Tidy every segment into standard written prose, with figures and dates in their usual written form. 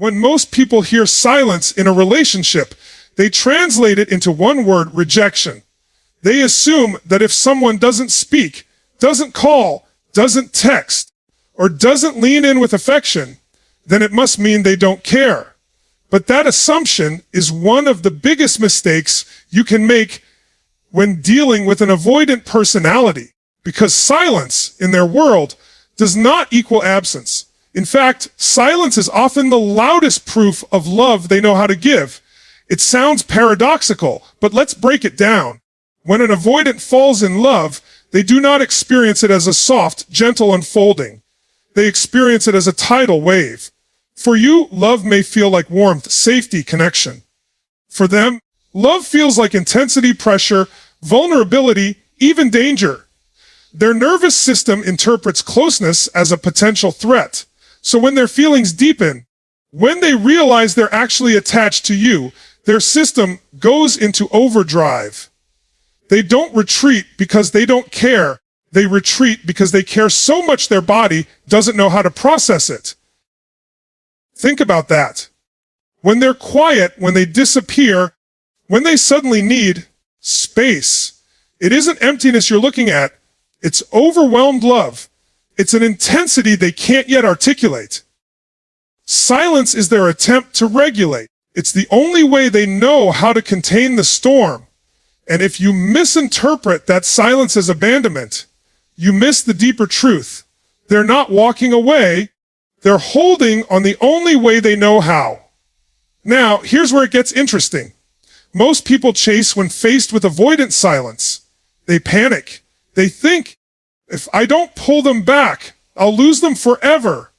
When most people hear silence in a relationship, they translate it into one word: rejection. They assume that if someone doesn't speak, doesn't call, doesn't text, or doesn't lean in with affection, then it must mean they don't care. But that assumption is one of the biggest mistakes you can make when dealing with an avoidant personality, because silence in their world does not equal absence. In fact, silence is often the loudest proof of love they know how to give. It sounds paradoxical, but let's break it down. When an avoidant falls in love, they do not experience it as a soft, gentle unfolding. They experience it as a tidal wave. For you, love may feel like warmth, safety, connection. For them, love feels like intensity, pressure, vulnerability, even danger. Their nervous system interprets closeness as a potential threat. So when their feelings deepen, when they realize they're actually attached to you, their system goes into overdrive. They don't retreat because they don't care. They retreat because they care so much their body doesn't know how to process it. Think about that. When they're quiet, when they disappear, when they suddenly need space, it isn't emptiness you're looking at. It's overwhelmed love. It's an intensity they can't yet articulate. Silence is their attempt to regulate. It's the only way they know how to contain the storm. And if you misinterpret that silence as abandonment, you miss the deeper truth. They're not walking away. They're holding on the only way they know how. Now, here's where it gets interesting. Most people chase when faced with avoidant silence. They panic. They think, if I don't pull them back, I'll lose them forever.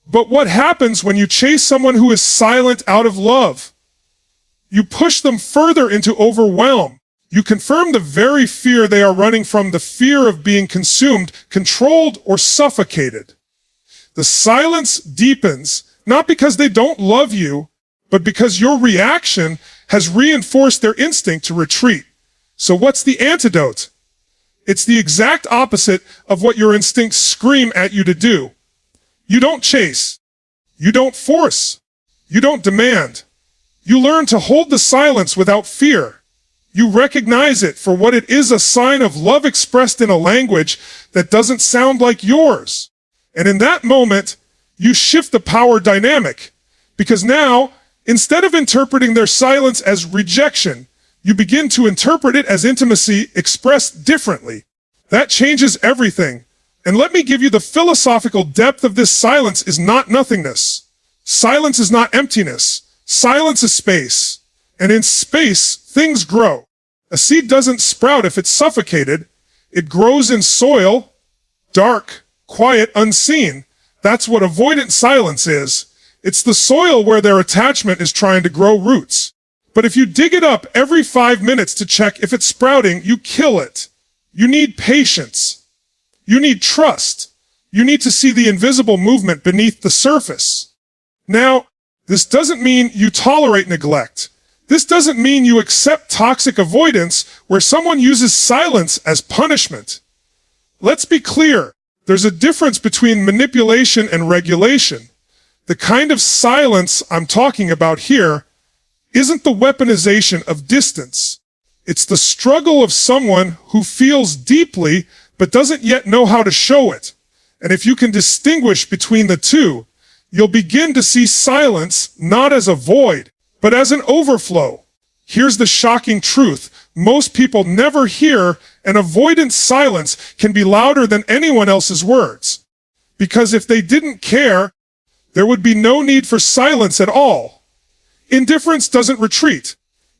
But what happens when you chase someone who is silent out of love? You push them further into overwhelm. You confirm the very fear they are running from, the fear of being consumed, controlled, or suffocated. The silence deepens, not because they don't love you, but because your reaction has reinforced their instinct to retreat. So what's the antidote? It's the exact opposite of what your instincts scream at you to do. You don't chase. You don't force. You don't demand. You learn to hold the silence without fear. You recognize it for what it is: a sign of love expressed in a language that doesn't sound like yours. And in that moment, you shift the power dynamic. Because now, instead of interpreting their silence as rejection, you begin to interpret it as intimacy expressed differently. That changes everything. And let me give you the philosophical depth of this: silence is not nothingness. Silence is not emptiness. Silence is space. And in space, things grow. A seed doesn't sprout if it's suffocated. It grows in soil, dark, quiet, unseen. That's what avoidant silence is. It's the soil where their attachment is trying to grow roots. But if you dig it up every 5 minutes to check if it's sprouting, you kill it. You need patience. You need trust. You need to see the invisible movement beneath the surface. Now, this doesn't mean you tolerate neglect. This doesn't mean you accept toxic avoidance where someone uses silence as punishment. Let's be clear. There's a difference between manipulation and regulation. The kind of silence I'm talking about here isn't the weaponization of distance. It's the struggle of someone who feels deeply but doesn't yet know how to show it. And if you can distinguish between the two, you'll begin to see silence not as a void, but as an overflow. Here's the shocking truth. Most people never hear an avoidant silence can be louder than anyone else's words. Because if they didn't care, there would be no need for silence at all. Indifference doesn't retreat.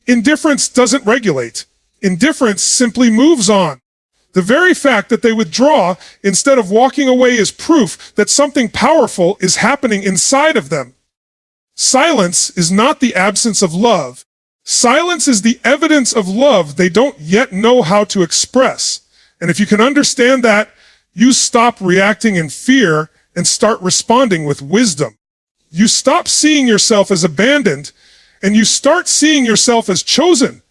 Indifference doesn't regulate. Indifference simply moves on. The very fact that they withdraw instead of walking away is proof that something powerful is happening inside of them. Silence is not the absence of love. Silence is the evidence of love they don't yet know how to express. And if you can understand that, you stop reacting in fear and start responding with wisdom. You stop seeing yourself as abandoned, and you start seeing yourself as chosen.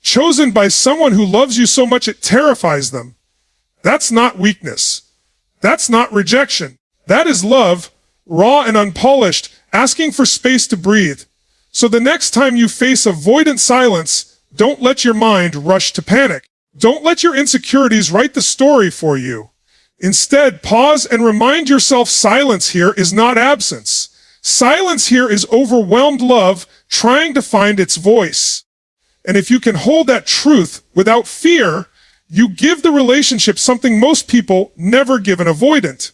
Chosen by someone who loves you so much it terrifies them. That's not weakness. That's not rejection. That is love, raw and unpolished, asking for space to breathe. So the next time you face avoidant silence, don't let your mind rush to panic. Don't let your insecurities write the story for you. Instead, pause and remind yourself silence here is not absence. Silence here is overwhelmed love trying to find its voice. And if you can hold that truth without fear, you give the relationship something most people never give an avoidant: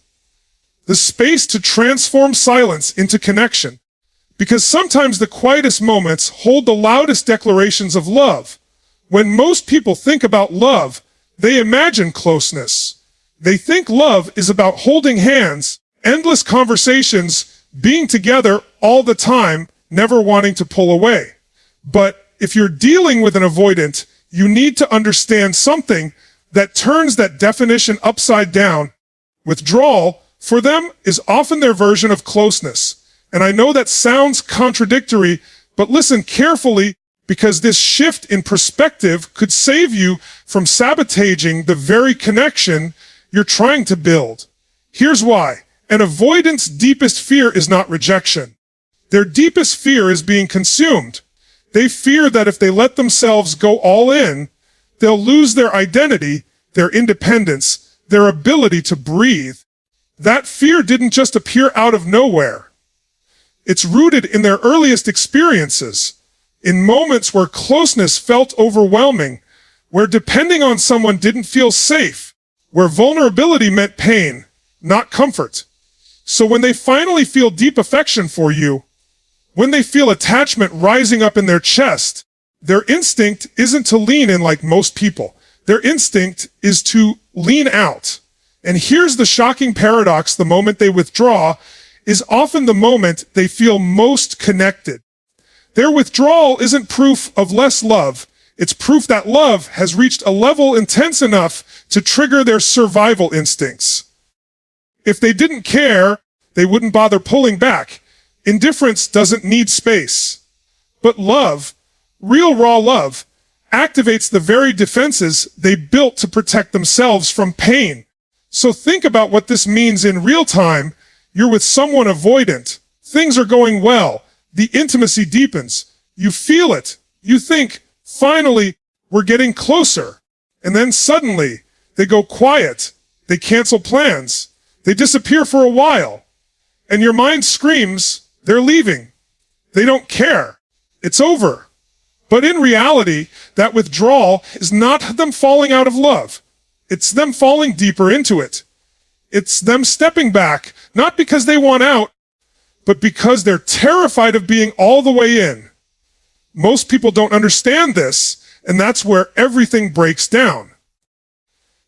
the space to transform silence into connection. Because sometimes the quietest moments hold the loudest declarations of love. When most people think about love, they imagine closeness. They think love is about holding hands, endless conversations, being together all the time, never wanting to pull away. But if you're dealing with an avoidant, you need to understand something that turns that definition upside down. Withdrawal, for them, is often their version of closeness. And I know that sounds contradictory, but listen carefully, because this shift in perspective could save you from sabotaging the very connection you're trying to build. Here's why. An avoidant's deepest fear is not rejection. Their deepest fear is being consumed. They fear that if they let themselves go all in, they'll lose their identity, their independence, their ability to breathe. That fear didn't just appear out of nowhere. It's rooted in their earliest experiences, in moments where closeness felt overwhelming, where depending on someone didn't feel safe, where vulnerability meant pain, not comfort. So when they finally feel deep affection for you, when they feel attachment rising up in their chest, their instinct isn't to lean in like most people. Their instinct is to lean out. And here's the shocking paradox: the moment they withdraw is often the moment they feel most connected. Their withdrawal isn't proof of less love. It's proof that love has reached a level intense enough to trigger their survival instincts. If they didn't care, they wouldn't bother pulling back. Indifference doesn't need space. But love, real raw love, activates the very defenses they built to protect themselves from pain. So think about what this means in real time. You're with someone avoidant. Things are going well. The intimacy deepens. You feel it. You think, finally, we're getting closer. And then suddenly, they go quiet. They cancel plans. They disappear for a while. And your mind screams, they're leaving. They don't care. It's over. But in reality, that withdrawal is not them falling out of love. It's them falling deeper into it. It's them stepping back, not because they want out, but because they're terrified of being all the way in. Most people don't understand this, and that's where everything breaks down.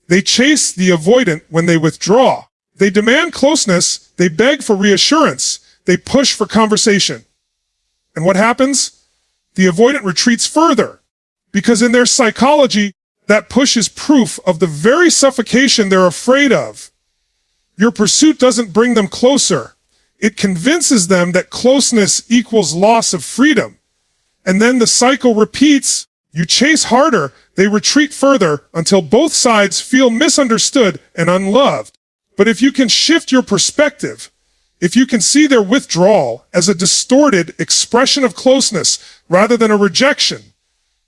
They chase the avoidant when they withdraw. They demand closeness. They beg for reassurance. They push for conversation. And what happens? The avoidant retreats further, because in their psychology, that push is proof of the very suffocation they're afraid of. Your pursuit doesn't bring them closer. It convinces them that closeness equals loss of freedom. And then the cycle repeats. You chase harder, they retreat further, until both sides feel misunderstood and unloved. But if you can shift your perspective, if you can see their withdrawal as a distorted expression of closeness rather than a rejection,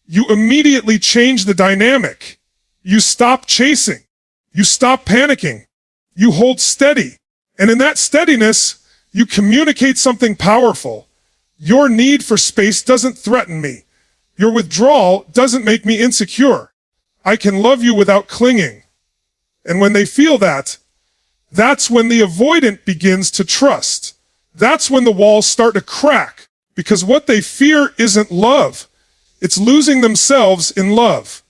you immediately change the dynamic. You stop chasing. You stop panicking. You hold steady. And in that steadiness, you communicate something powerful. Your need for space doesn't threaten me. Your withdrawal doesn't make me insecure. I can love you without clinging. And when they feel that, that's when the avoidant begins to trust. That's when the walls start to crack. Because what they fear isn't love. It's losing themselves in love.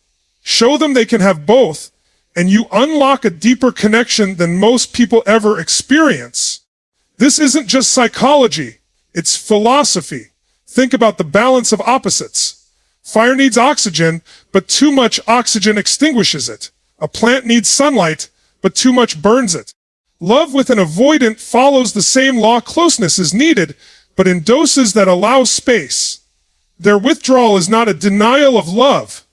Show them they can have both, and you unlock a deeper connection than most people ever experience. This isn't just psychology, it's philosophy. Think about the balance of opposites. Fire needs oxygen, but too much oxygen extinguishes it. A plant needs sunlight, but too much burns it. Love with an avoidant follows the same law. Closeness is needed, but in doses that allow space. Their withdrawal is not a denial of love.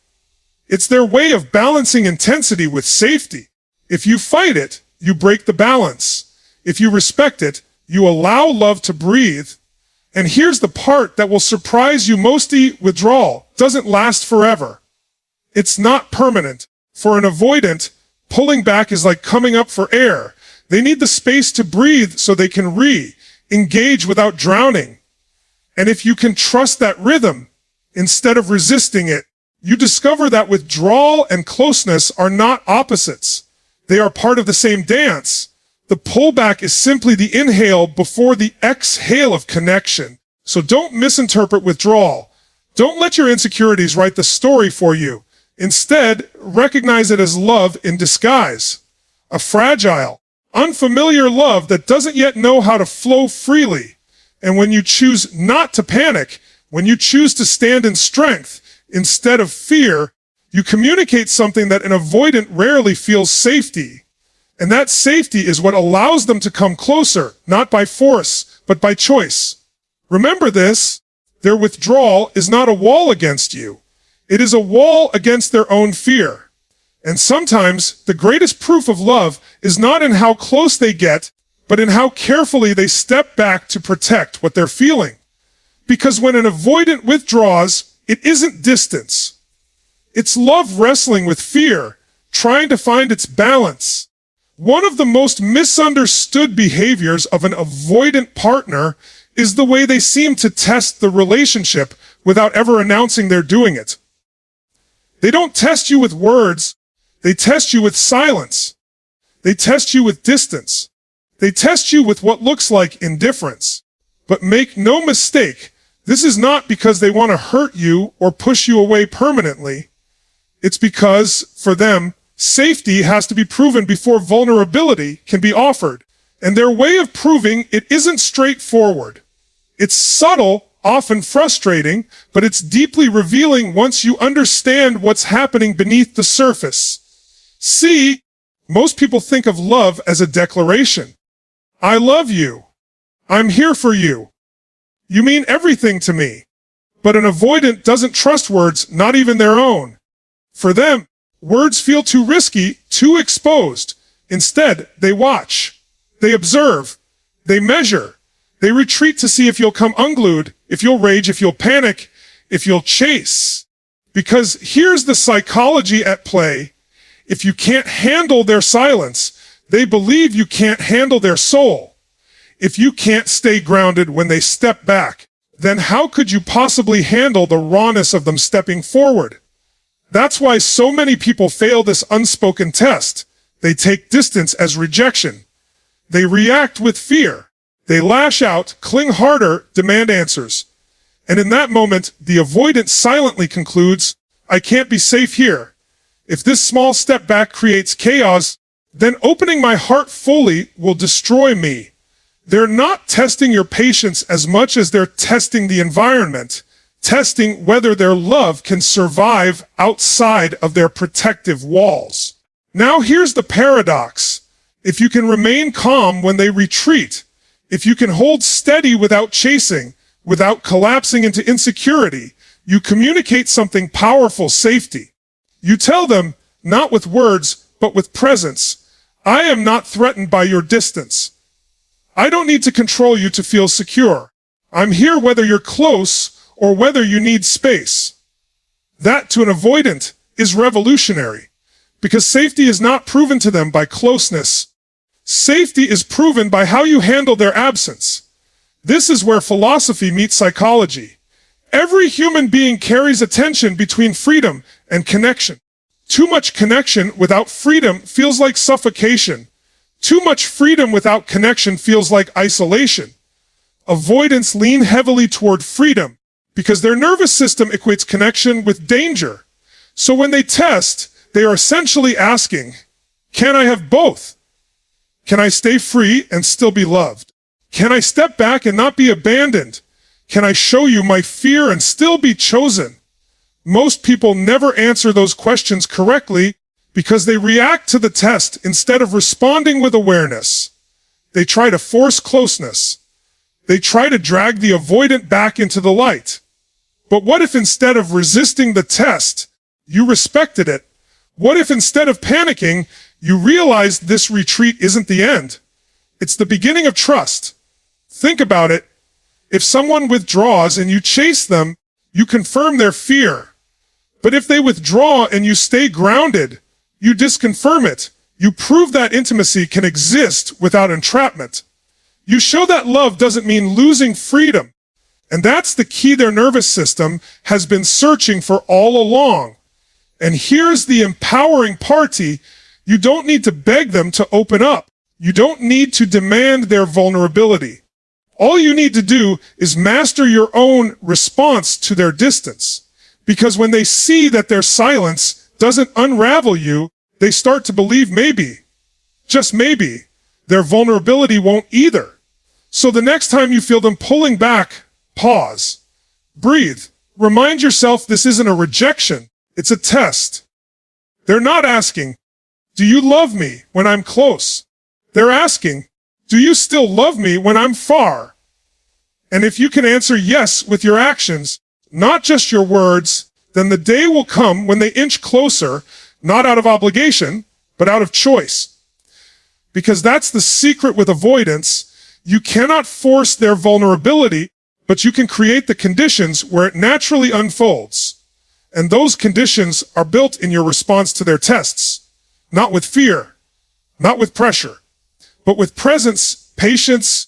It's their way of balancing intensity with safety. If you fight it, you break the balance. If you respect it, you allow love to breathe. And here's the part that will surprise you most: withdrawal doesn't last forever. It's not permanent. For an avoidant, pulling back is like coming up for air. They need the space to breathe so they can engage without drowning. And if you can trust that rhythm, instead of resisting it, you discover that withdrawal and closeness are not opposites. They are part of the same dance. The pullback is simply the inhale before the exhale of connection. So don't misinterpret withdrawal. Don't let your insecurities write the story for you. Instead, recognize it as love in disguise. A fragile, unfamiliar love that doesn't yet know how to flow freely. And when you choose not to panic, when you choose to stand in strength instead of fear, you communicate something that an avoidant rarely feels: safety. And that safety is what allows them to come closer, not by force, but by choice. Remember this: their withdrawal is not a wall against you. It is a wall against their own fear. And sometimes the greatest proof of love is not in how close they get, but in how carefully they step back to protect what they're feeling. Because when an avoidant withdraws, it isn't distance. It's love wrestling with fear, trying to find its balance. One of the most misunderstood behaviors of an avoidant partner is the way they seem to test the relationship without ever announcing they're doing it. They don't test you with words. They test you with silence. They test you with distance. They test you with what looks like indifference. But make no mistake, this is not because they want to hurt you or push you away permanently. It's because, for them, safety has to be proven before vulnerability can be offered. And their way of proving it isn't straightforward. It's subtle, often frustrating, but it's deeply revealing once you understand what's happening beneath the surface. See, most people think of love as a declaration. I love you. I'm here for you. You mean everything to me. But an avoidant doesn't trust words, not even their own. For them, words feel too risky, too exposed. Instead, they watch. They observe. They measure. They retreat to see if you'll come unglued, if you'll rage, if you'll panic, if you'll chase. Because here's the psychology at play. If you can't handle their silence, they believe you can't handle their soul. If you can't stay grounded when they step back, then how could you possibly handle the rawness of them stepping forward? That's why so many people fail this unspoken test. They take distance as rejection. They react with fear. They lash out, cling harder, demand answers. And in that moment, the avoidant silently concludes, I can't be safe here. If this small step back creates chaos, then opening my heart fully will destroy me. They're not testing your patience as much as they're testing the environment, testing whether their love can survive outside of their protective walls. Now here's the paradox. If you can remain calm when they retreat, if you can hold steady without chasing, without collapsing into insecurity, you communicate something powerful: safety. You tell them, not with words, but with presence, I am not threatened by your distance. I don't need to control you to feel secure. I'm here whether you're close or whether you need space. That, to an avoidant, is revolutionary, because safety is not proven to them by closeness. Safety is proven by how you handle their absence. This is where philosophy meets psychology. Every human being carries a tension between freedom and connection. Too much connection without freedom feels like suffocation. Too much freedom without connection feels like isolation. Avoidants lean heavily toward freedom because their nervous system equates connection with danger. So when they test, they are essentially asking, can I have both? Can I stay free and still be loved? Can I step back and not be abandoned? Can I show you my fear and still be chosen? Most people never answer those questions correctly because they react to the test instead of responding with awareness. They try to force closeness. They try to drag the avoidant back into the light. But what if instead of resisting the test, you respected it? What if instead of panicking, you realized this retreat isn't the end? It's the beginning of trust. Think about it. If someone withdraws and you chase them, you confirm their fear. But if they withdraw and you stay grounded, you disconfirm it. You prove that intimacy can exist without entrapment. You show that love doesn't mean losing freedom. And that's the key their nervous system has been searching for all along. And here's the empowering party. You don't need to beg them to open up. You don't need to demand their vulnerability. All you need to do is master your own response to their distance. Because when they see that their silence doesn't unravel you, they start to believe maybe, just maybe, their vulnerability won't either. So the next time you feel them pulling back, pause, breathe, remind yourself this isn't a rejection, it's a test. They're not asking, do you love me when I'm close? They're asking, do you still love me when I'm far? And if you can answer yes with your actions, not just your words, then the day will come when they inch closer, not out of obligation, but out of choice. Because that's the secret with avoidance. You cannot force their vulnerability, but you can create the conditions where it naturally unfolds. And those conditions are built in your response to their tests, not with fear, not with pressure, but with presence, patience,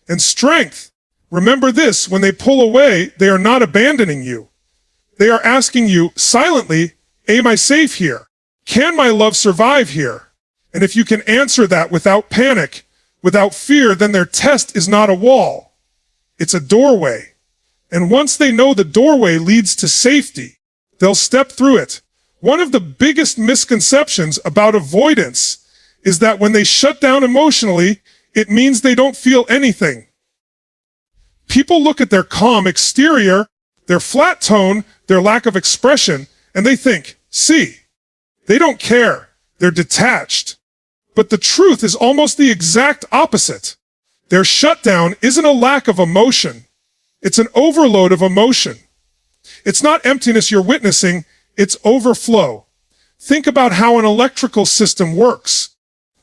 and strength. Remember this, when they pull away, they are not abandoning you. They are asking you silently, am I safe here? Can my love survive here? And if you can answer that without panic, without fear, then their test is not a wall. It's a doorway. And once they know the doorway leads to safety, they'll step through it. One of the biggest misconceptions about avoidance is that when they shut down emotionally, it means they don't feel anything. People look at their calm exterior, their flat tone, their lack of expression, and they think, see, they don't care. They're detached. But the truth is almost the exact opposite. Their shutdown isn't a lack of emotion. It's an overload of emotion. It's not emptiness you're witnessing, it's overflow. Think about how an electrical system works.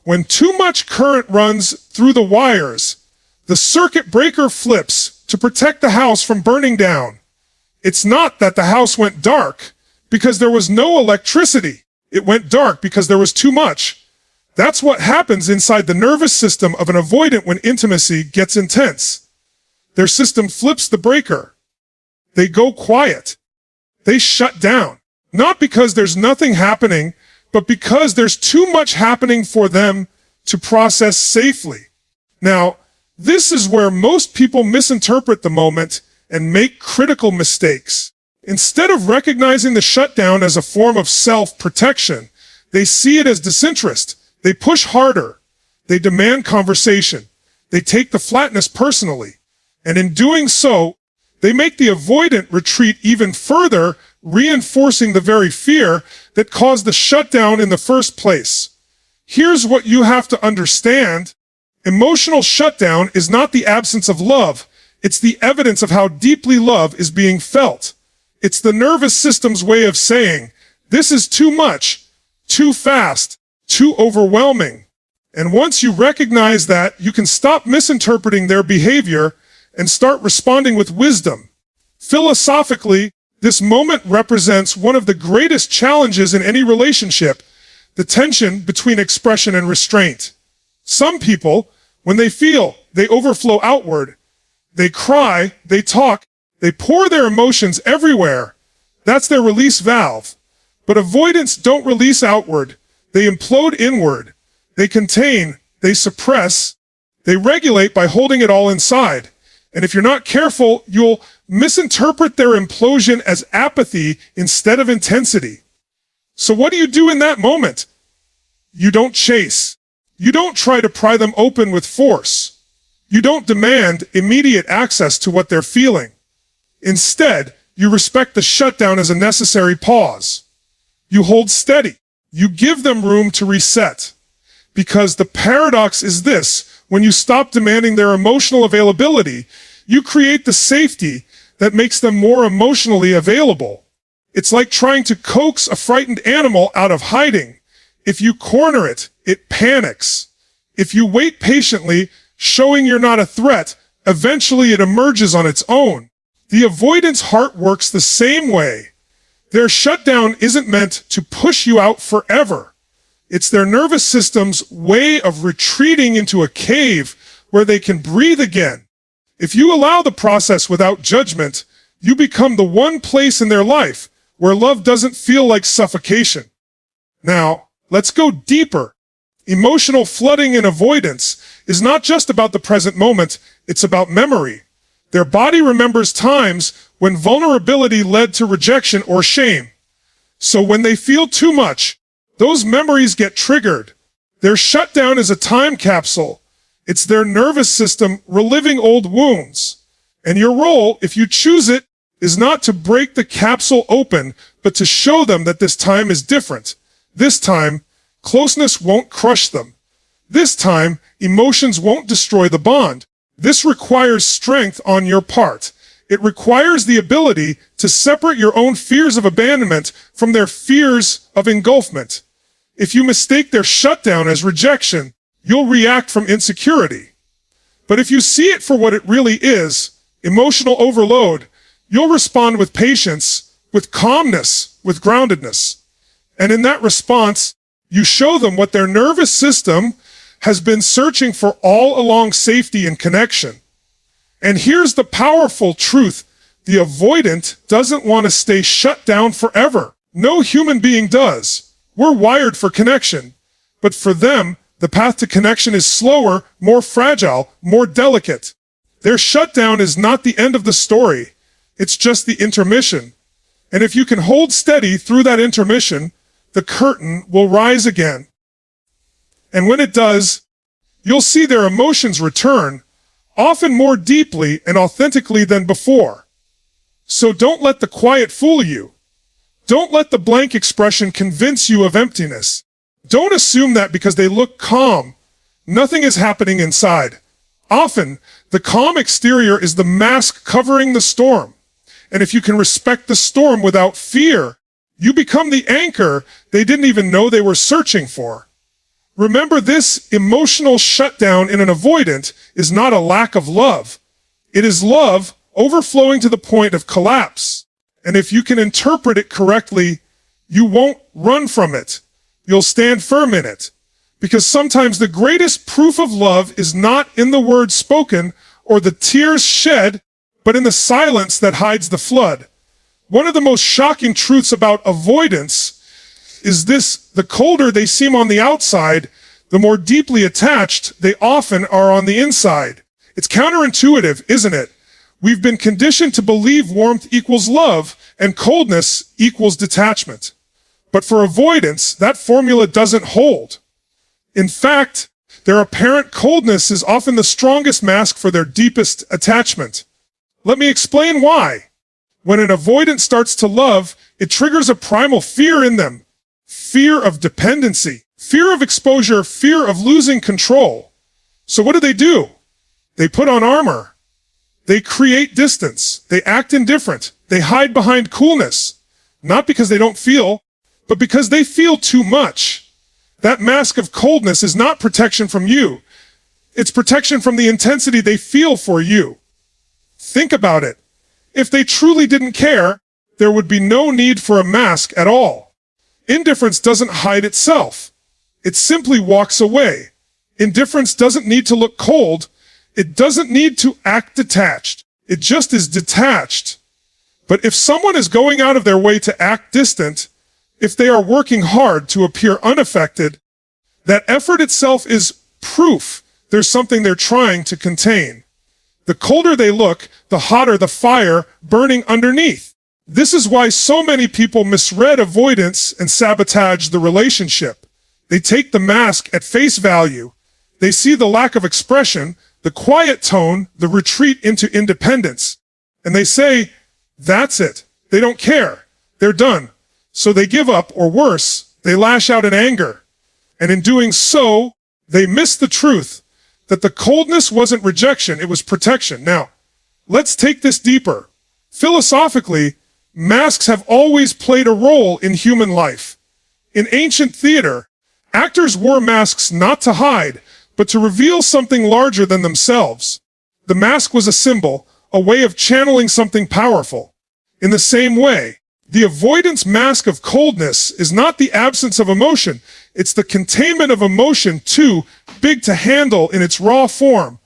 When too much current runs through the wires, the circuit breaker flips to protect the house from burning down. It's not that the house went dark because there was no electricity. It went dark because there was too much. That's what happens inside the nervous system of an avoidant when intimacy gets intense. Their system flips the breaker. They go quiet. They shut down. Not because there's nothing happening, but because there's too much happening for them to process safely. Now, this is where most people misinterpret the moment and make critical mistakes. Instead of recognizing the shutdown as a form of self-protection, they see it as disinterest. They push harder. They demand conversation. They take the flatness personally. And in doing so, they make the avoidant retreat even further, reinforcing the very fear that caused the shutdown in the first place. Here's what you have to understand. Emotional shutdown is not the absence of love. It's the evidence of how deeply love is being felt. It's the nervous system's way of saying, this is too much, too fast, too overwhelming. And once you recognize that, you can stop misinterpreting their behavior and start responding with wisdom. Philosophically, this moment represents one of the greatest challenges in any relationship, the tension between expression and restraint. Some people, when they feel, they overflow outward. They cry, they talk, they pour their emotions everywhere. That's their release valve. But avoidants don't release outward. They implode inward. They contain, they suppress, they regulate by holding it all inside. And if you're not careful, you'll misinterpret their implosion as apathy instead of intensity. So what do you do in that moment? You don't chase. You don't try to pry them open with force. You don't demand immediate access to what they're feeling. Instead, you respect the shutdown as a necessary pause. You hold steady. You give them room to reset. Because the paradox is this: when you stop demanding their emotional availability, you create the safety that makes them more emotionally available. It's like trying to coax a frightened animal out of hiding. If you corner it, it panics. If you wait patiently, showing you're not a threat, Eventually it emerges on its own. The avoidance heart works the same way. Their shutdown isn't meant to push you out forever. It's their nervous system's way of retreating into a cave where they can breathe again. If you allow the process without judgment, you become the one place in their life where love doesn't feel like suffocation. Now, let's go deeper. Emotional flooding and avoidance is not just about the present moment, it's about memory. Their body remembers times when vulnerability led to rejection or shame. So when they feel too much, those memories get triggered. Their shutdown is a time capsule. It's their nervous system reliving old wounds. And your role, if you choose it, is not to break the capsule open, but to show them that this time is different. This time, closeness won't crush them. This time, emotions won't destroy the bond. This requires strength on your part. It requires the ability to separate your own fears of abandonment from their fears of engulfment. If you mistake their shutdown as rejection, you'll react from insecurity. But if you see it for what it really is, emotional overload, you'll respond with patience, with calmness, with groundedness. And in that response, you show them what their nervous system has been searching for all along: safety and connection. And here's the powerful truth. The avoidant doesn't want to stay shut down forever. No human being does. We're wired for connection. But for them, the path to connection is slower, more fragile, more delicate. Their shutdown is not the end of the story. It's just the intermission. And if you can hold steady through that intermission, the curtain will rise again. And when it does, you'll see their emotions return, often more deeply and authentically than before. So don't let the quiet fool you. Don't let the blank expression convince you of emptiness. Don't assume that because they look calm, nothing is happening inside. Often, the calm exterior is the mask covering the storm. And if you can respect the storm without fear, you become the anchor they didn't even know they were searching for. Remember, this emotional shutdown in an avoidant is not a lack of love. It is love overflowing to the point of collapse. And if you can interpret it correctly, you won't run from it. You'll stand firm in it. Because sometimes the greatest proof of love is not in the words spoken or the tears shed, but in the silence that hides the flood. One of the most shocking truths about avoidance is this: the colder they seem on the outside, the more deeply attached they often are on the inside. It's counterintuitive, isn't it? We've been conditioned to believe warmth equals love and coldness equals detachment. But for avoidance, that formula doesn't hold. In fact, their apparent coldness is often the strongest mask for their deepest attachment. Let me explain why. When an avoidant starts to love, it triggers a primal fear in them. Fear of dependency, fear of exposure, fear of losing control. So what do? They put on armor. They create distance. They act indifferent. They hide behind coolness. Not because they don't feel, but because they feel too much. That mask of coldness is not protection from you. It's protection from the intensity they feel for you. Think about it. If they truly didn't care, there would be no need for a mask at all. Indifference doesn't hide itself. It simply walks away. Indifference doesn't need to look cold. It doesn't need to act detached. It just is detached. But if someone is going out of their way to act distant, if they are working hard to appear unaffected, that effort itself is proof there's something they're trying to contain. The colder they look, the hotter the fire burning underneath. This is why so many people misread avoidance and sabotage the relationship. They take the mask at face value. They see the lack of expression, the quiet tone, the retreat into independence. And they say, that's it. They don't care. They're done. So they give up, or worse, they lash out in anger. And in doing so, they miss the truth that the coldness wasn't rejection, it was protection. Now, let's take this deeper. Philosophically, masks have always played a role in human life. In ancient theater, actors wore masks not to hide, but to reveal something larger than themselves. The mask was a symbol, a way of channeling something powerful. In the same way, the avoidance mask of coldness is not the absence of emotion, it's the containment of emotion too big to handle in its raw form.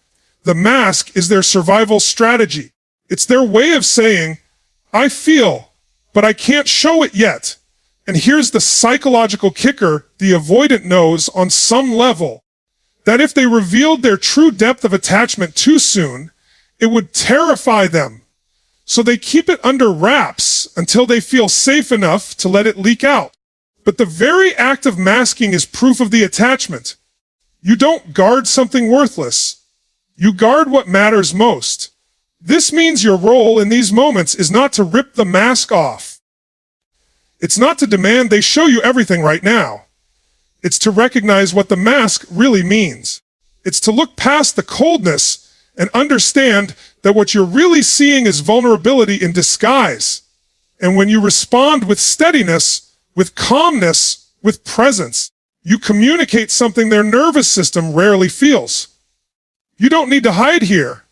The mask is their survival strategy. It's their way of saying, I feel, but I can't show it yet. And here's the psychological kicker the avoidant knows on some level, that if they revealed their true depth of attachment too soon, it would terrify them. So they keep it under wraps until they feel safe enough to let it leak out. But the very act of masking is proof of the attachment. You don't guard something worthless. You guard what matters most. This means your role in these moments is not to rip the mask off. It's not to demand they show you everything right now. It's to recognize what the mask really means. It's to look past the coldness and understand that what you're really seeing is vulnerability in disguise. And when you respond with steadiness, with calmness, with presence, you communicate something their nervous system rarely feels. You don't need to hide here.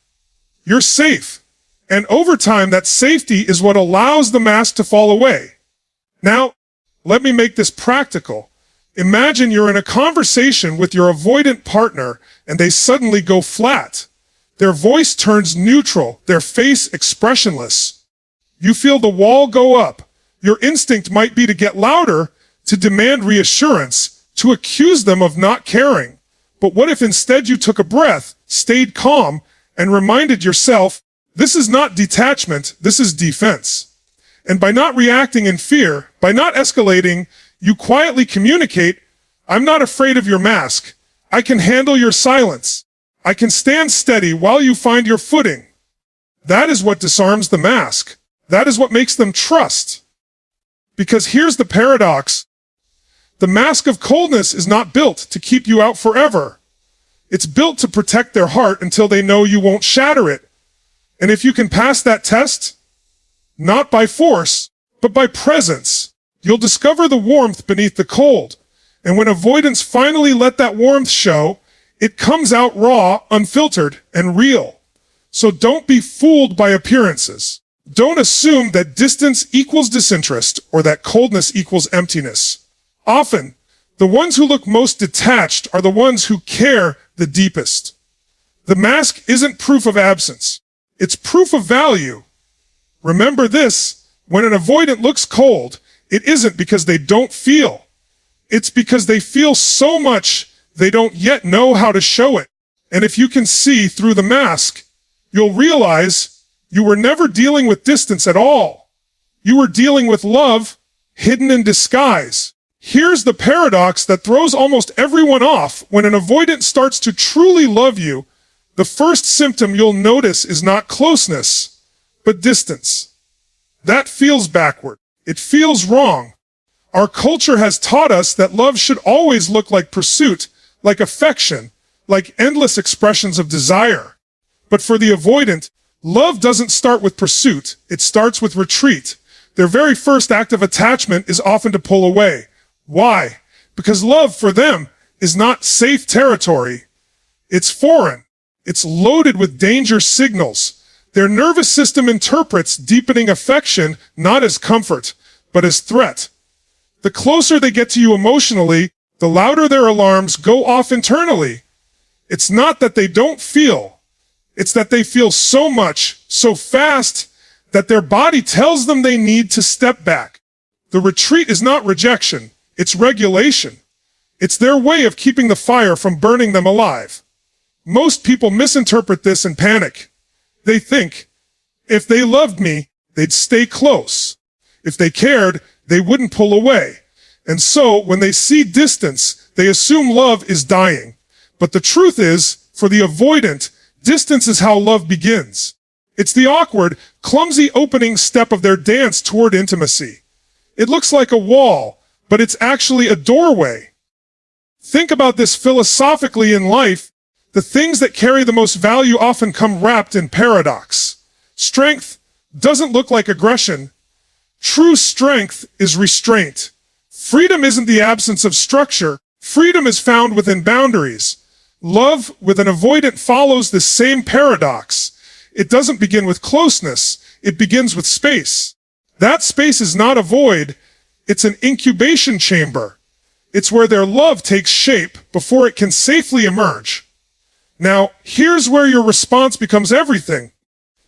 You're safe. And over time, that safety is what allows the mask to fall away. Now, let me make this practical. Imagine you're in a conversation with your avoidant partner and they suddenly go flat. Their voice turns neutral, their face expressionless. You feel the wall go up. Your instinct might be to get louder, to demand reassurance, to accuse them of not caring. But what if instead you took a breath, stayed calm, and reminded yourself, this is not detachment, this is defense. And by not reacting in fear, by not escalating, you quietly communicate, I'm not afraid of your mask. I can handle your silence. I can stand steady while you find your footing. That is what disarms the mask. That is what makes them trust. Because here's the paradox. The mask of coldness is not built to keep you out forever. It's built to protect their heart until they know you won't shatter it. And if you can pass that test, not by force, but by presence, you'll discover the warmth beneath the cold. And when avoidance finally let that warmth show, it comes out raw, unfiltered, and real. So don't be fooled by appearances. Don't assume that distance equals disinterest or that coldness equals emptiness. Often, the ones who look most detached are the ones who care the deepest. The mask isn't proof of absence. It's proof of value. Remember this, when an avoidant looks cold, it isn't because they don't feel. It's because they feel so much they don't yet know how to show it. And if you can see through the mask, you'll realize you were never dealing with distance at all. You were dealing with love, hidden in disguise. Here's the paradox that throws almost everyone off. When an avoidant starts to truly love you, the first symptom you'll notice is not closeness, but distance. That feels backward. It feels wrong. Our culture has taught us that love should always look like pursuit, like affection, like endless expressions of desire. But for the avoidant, love doesn't start with pursuit, it starts with retreat. Their very first act of attachment is often to pull away. Why? Because love for them is not safe territory. It's foreign. It's loaded with danger signals. Their nervous system interprets deepening affection not as comfort, but as threat. The closer they get to you emotionally, the louder their alarms go off internally. It's not that they don't feel. It's that they feel so much, so fast, that their body tells them they need to step back. The retreat is not rejection. It's regulation. It's their way of keeping the fire from burning them alive. Most people misinterpret this and panic. They think, if they loved me, they'd stay close. If they cared, they wouldn't pull away. And so, when they see distance, they assume love is dying. But the truth is, for the avoidant, distance is how love begins. It's the awkward, clumsy opening step of their dance toward intimacy. It looks like a wall, but it's actually a doorway. Think about this philosophically in life. The things that carry the most value often come wrapped in paradox. Strength doesn't look like aggression. True strength is restraint. Freedom isn't the absence of structure. Freedom is found within boundaries. Love with an avoidant follows this same paradox. It doesn't begin with closeness. It begins with space. That space is not a void. It's an incubation chamber. It's where their love takes shape before it can safely emerge. Now, here's where your response becomes everything.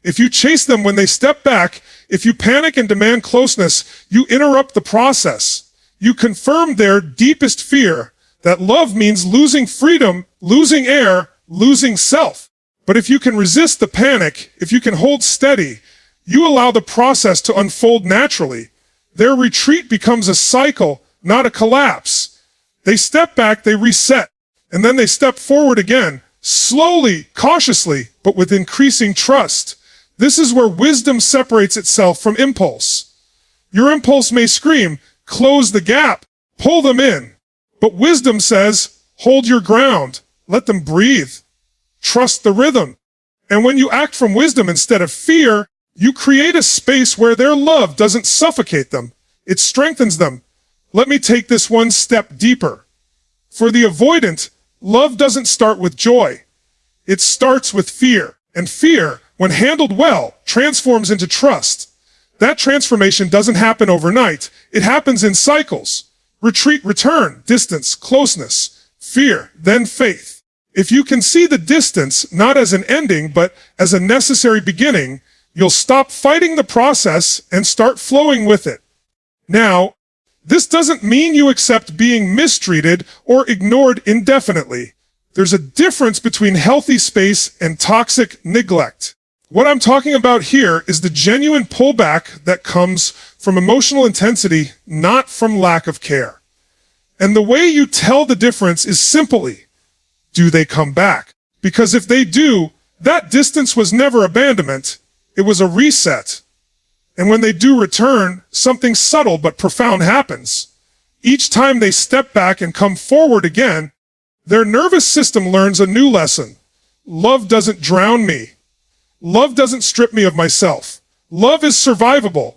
If you chase them when they step back, if you panic and demand closeness, you interrupt the process. You confirm their deepest fear, that love means losing freedom, losing air, losing self. But if you can resist the panic, if you can hold steady, you allow the process to unfold naturally. Their retreat becomes a cycle, not a collapse. They step back, they reset, and then they step forward again, slowly, cautiously, but with increasing trust. This is where wisdom separates itself from impulse. Your impulse may scream, close the gap, pull them in. But wisdom says, hold your ground, let them breathe, trust the rhythm. And when you act from wisdom instead of fear, you create a space where their love doesn't suffocate them. It strengthens them. Let me take this one step deeper. For the avoidant, love doesn't start with joy. It starts with fear. And fear, when handled well, transforms into trust. That transformation doesn't happen overnight. It happens in cycles. Retreat, return, distance, closeness, fear, then faith. If you can see the distance not as an ending, but as a necessary beginning, you'll stop fighting the process and start flowing with it. Now, this doesn't mean you accept being mistreated or ignored indefinitely. There's a difference between healthy space and toxic neglect. What I'm talking about here is the genuine pullback that comes from emotional intensity, not from lack of care. And the way you tell the difference is simply, do they come back? Because if they do, that distance was never abandonment. It was a reset. And when they do return, something subtle but profound happens. Each time they step back and come forward again, their nervous system learns a new lesson. Love doesn't drown me. Love doesn't strip me of myself. Love is survivable.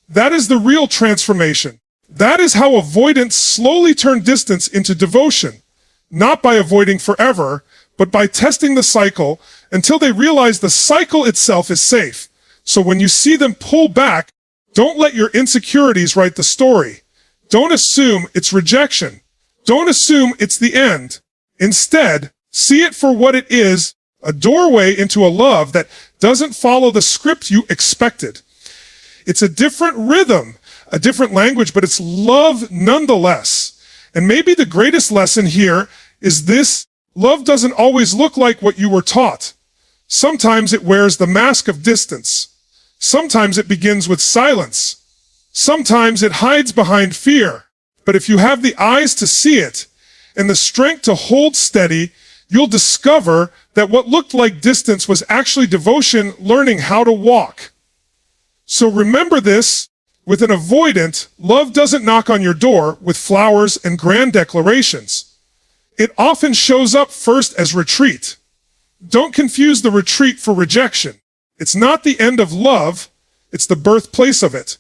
That is the real transformation. That is how avoidance slowly turned distance into devotion. Not by avoiding forever, but by testing the cycle until they realize the cycle itself is safe. So when you see them pull back, don't let your insecurities write the story. Don't assume it's rejection. Don't assume it's the end. Instead, see it for what it is, a doorway into a love that doesn't follow the script you expected. It's a different rhythm, a different language, but it's love nonetheless. And maybe the greatest lesson here is this: love doesn't always look like what you were taught. Sometimes it wears the mask of distance. Sometimes it begins with silence. Sometimes it hides behind fear. But if you have the eyes to see it and the strength to hold steady, you'll discover that what looked like distance was actually devotion learning how to walk. So remember this, with an avoidant, love doesn't knock on your door with flowers and grand declarations. It often shows up first as retreat. Don't confuse the retreat for rejection. It's not the end of love, it's the birthplace of it.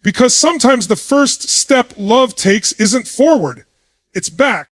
Because sometimes the first step love takes isn't forward, it's back.